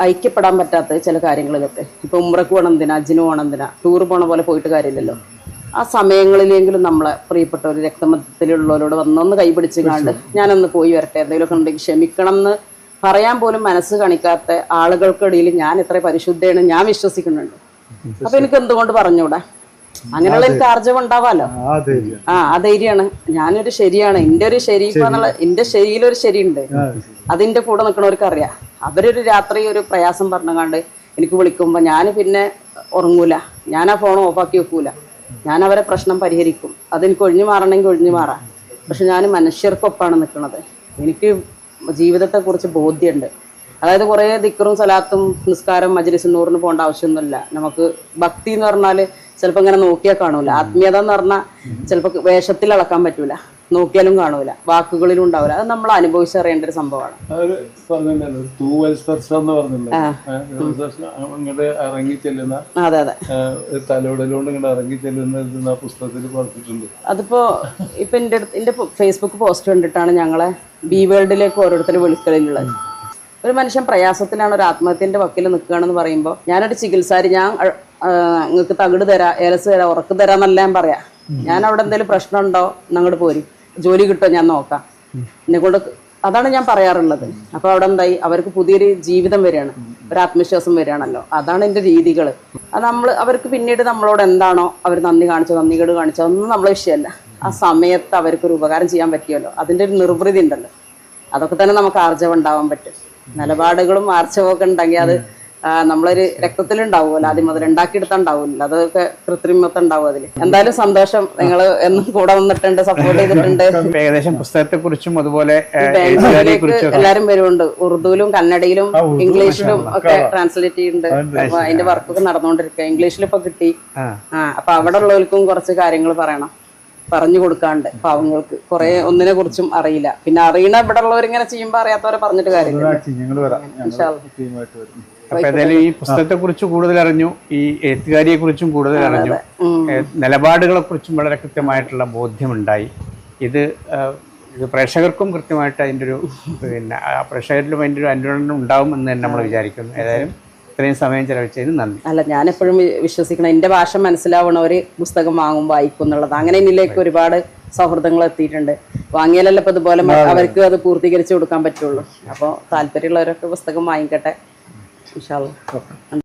ഐക്യപ്പെടാൻ പറ്റാത്ത ചില കാര്യങ്ങളിലൊക്കെ. ഇപ്പൊ ഉംറക്ക് പോകണം എന്തിനാ, അജ്ജിന് പോകണം എന്തിനാ, ടൂർ പോണ പോലെ പോയിട്ട് കാര്യമില്ലല്ലോ. ആ സമയങ്ങളിലെങ്കിലും നമ്മളെ പ്രിയപ്പെട്ട ഒരു രക്തമത്യത്തിലുള്ളവരോട് വന്നൊന്ന് കൈപിടിച്ച് കണ്ട് ഞാനൊന്ന് പോയി വരട്ടെ, എന്തെങ്കിലുമൊക്കെ ഉണ്ടെങ്കിൽ ക്ഷമിക്കണം എന്ന് പറയാൻ പോലും മനസ്സ് കാണിക്കാത്ത ആളുകൾക്കിടയിൽ ഞാൻ എത്ര പരിശുദ്ധയാണ് ഞാൻ വിശ്വസിക്കുന്നുണ്ട്. അപ്പൊ എനിക്ക് എന്തുകൊണ്ട് പറഞ്ഞൂടാ? അങ്ങനെയുള്ള എനിക്ക് ആർജവം ഉണ്ടാവാലോ. ആ ധൈര്യമാണ്. ഞാനൊരു ശരിയാണ്, എൻ്റെ ഒരു ശരീഫ് എന്നുള്ള എൻ്റെ ശരിയിലൊരു ശരിയുണ്ട്. അതിൻ്റെ കൂടെ നിൽക്കണവർക്ക് അറിയാം. അവരൊരു രാത്രി ഒരു പ്രയാസം പറഞ്ഞുകൊണ്ട് എനിക്ക് വിളിക്കുമ്പോൾ ഞാൻ പിന്നെ ഉറങ്ങൂല, ഞാൻ ആ ഫോൺ ഓഫാക്കി വെക്കൂല, ഞാൻ അവരെ പ്രശ്നം പരിഹരിക്കും. അതെനിക്ക് ഒഴിഞ്ഞു മാറണമെങ്കിൽ ഒഴിഞ്ഞു മാറാം. പക്ഷെ ഞാൻ മനുഷ്യർക്കൊപ്പമാണ് നിൽക്കുന്നത്. എനിക്ക് ജീവിതത്തെക്കുറിച്ച് ബോധ്യമുണ്ട്. അതായത് കുറേ ദിക്റും സലാത്തും നിസ്കാരം മജ്‌ലിസ് നൂറിന് പോകേണ്ട ആവശ്യമൊന്നുമില്ല. നമുക്ക് ഭക്തി എന്ന് പറഞ്ഞാൽ ചിലപ്പോൾ ഇങ്ങനെ നോക്കിയാൽ കാണൂല. ആത്മീയത എന്ന് പറഞ്ഞാൽ ചിലപ്പോൾ വേഷത്തിൽ അളക്കാൻ പറ്റൂല, നോക്കിയാലും കാണൂല, വാക്കുകളിലും ഉണ്ടാവില്ല. അത് നമ്മൾ അനുഭവിച്ചറിയേണ്ട ഒരു സംഭവമാണ്. അതെ അതെ. അതിപ്പോ ഇപ്പൊ എന്റെ ഫേസ്ബുക്ക് പോസ്റ്റ് കണ്ടിട്ടാണ് ഞങ്ങളെ ബി വേൾഡിലേക്ക് ഓരോരുത്തർ വിളിക്കലുള്ളത്. ഒരു മനുഷ്യൻ പ്രയാസത്തിലാണ്, ഒരു ആത്മഹത്യന്റെ വക്കിൽ നിൽക്കുകയാണെന്ന് പറയുമ്പോൾ ഞാനൊരു ചികിത്സാരി, ഞാൻ നിങ്ങൾക്ക് തകിട് തരാം, ഏലസ് തരാം, ഉറക്ക് തരാന്നല്ല ഞാൻ പറയാം. ഞാൻ അവിടെ എന്തെങ്കിലും പ്രശ്നം ഉണ്ടോ അങ്ങോട്ട് പോരി, ജോലി കിട്ടുമോ ഞാൻ നോക്കാം, എന്നെ കൊണ്ട്. അതാണ് ഞാൻ പറയാറുള്ളത്. അപ്പോൾ അവിടെ എന്തായി, അവർക്ക് പുതിയൊരു ജീവിതം വരികയാണ്, ഒരു ആത്മവിശ്വാസം വരികയാണല്ലോ. അതാണ് എൻ്റെ രീതികൾ. അത് അവർക്ക് പിന്നീട് നമ്മളോട് എന്താണോ അവർ നന്ദി കാണിച്ചോ നന്ദികേട് കാണിച്ചോ ഒന്നും നമ്മളെ വിഷയമല്ല. ആ സമയത്ത് അവർക്കൊരു ഉപകാരം ചെയ്യാൻ പറ്റിയല്ലോ, അതിൻ്റെ ഒരു നിർവൃതി ഉണ്ടല്ലോ. അതൊക്കെ തന്നെ നമുക്ക് ആർജവം ഉണ്ടാവാൻ പറ്റും. നിലപാടുകളും ആർജവവും ഒക്കെ ഉണ്ടെങ്കിൽ അത് നമ്മളൊരു രക്തത്തിലുണ്ടാവുമല്ലോ, ആദ്യം മുതൽ ഉണ്ടാക്കിയെടുത്തുണ്ടാവില്ല. അതൊക്കെ കൃത്രിമത്വം ഉണ്ടാവും അതിൽ. എന്തായാലും സന്തോഷം, നിങ്ങൾ എന്നും കൂടെ വന്നിട്ടുണ്ട്, സപ്പോർട്ട് ചെയ്തിട്ടുണ്ട്. ഏകദേശം പുസ്തകത്തെ കുറിച്ചും അതുപോലെ എല്ലാരും വരുന്നുണ്ട്. ഉറുദുവിലും കന്നഡയിലും ഇംഗ്ലീഷിലും ഒക്കെ ട്രാൻസ്ലേറ്റ് ചെയ്യുന്നുണ്ട്. അപ്പൊ അതിന്റെ വർക്കൊക്കെ നടന്നുകൊണ്ടിരിക്കുക. ഇംഗ്ലീഷിലിപ്പോ കിട്ടി. അപ്പൊ അവിടെ ഉള്ളവർക്കും കുറച്ച് കാര്യങ്ങൾ പറഞ്ഞു കൊടുക്കാണ്ട് പാവങ്ങൾക്ക് കുറെ ഒന്നിനെ കുറിച്ചും അറിയില്ല. പിന്നെ അറിയണ ഇവിടെ ഉള്ളവരിങ്ങനെ ചെയ്യുമ്പോ അറിയാത്തവരെ പറഞ്ഞിട്ട് കാര്യമില്ല. അപ്പൊ ഏതായാലും ഈ പുസ്തകത്തെ കുറിച്ച് കൂടുതൽ അറിഞ്ഞു, ഈ എഴുത്തുകാരിയെ കുറിച്ചും കൂടുതൽ അറിഞ്ഞു, നിലപാടുകളെ കുറിച്ചും വളരെ കൃത്യമായിട്ടുള്ള ബോധ്യമുണ്ടായി. ഇത് പ്രേക്ഷകർക്കും കൃത്യമായിട്ട് അതിൻ്റെ ഒരു പ്രേക്ഷകരിലും അതിൻ്റെ ഒരു അനുരണനം ഉണ്ടാവും എന്ന് തന്നെ നമ്മൾ വിചാരിക്കുന്നു. ഏതായാലും ഇത്രയും സമയം ചെലവഴിച്ചതിന് നന്ദി. അല്ല, ഞാനെപ്പോഴും വിശ്വസിക്കണം എൻ്റെ ഭാഷ മനസ്സിലാവണ ഒരു പുസ്തകം വാങ്ങുമ്പോൾ വായിക്കും എന്നുള്ളത്. അങ്ങനെ എന്നിലേക്ക് ഒരുപാട് സൗഹൃദങ്ങൾ എത്തിയിട്ടുണ്ട്. വാങ്ങിയാലല്ല ഇപ്പം ഇതുപോലെ അവർക്ക് അത് പൂർത്തീകരിച്ച് കൊടുക്കാൻ പറ്റുള്ളൂ. അപ്പോൾ താല്പര്യമുള്ളവരൊക്കെ പുസ്തകം വാങ്ങിക്കട്ടെ. ഇൻഷാ അല്ലാഹ്.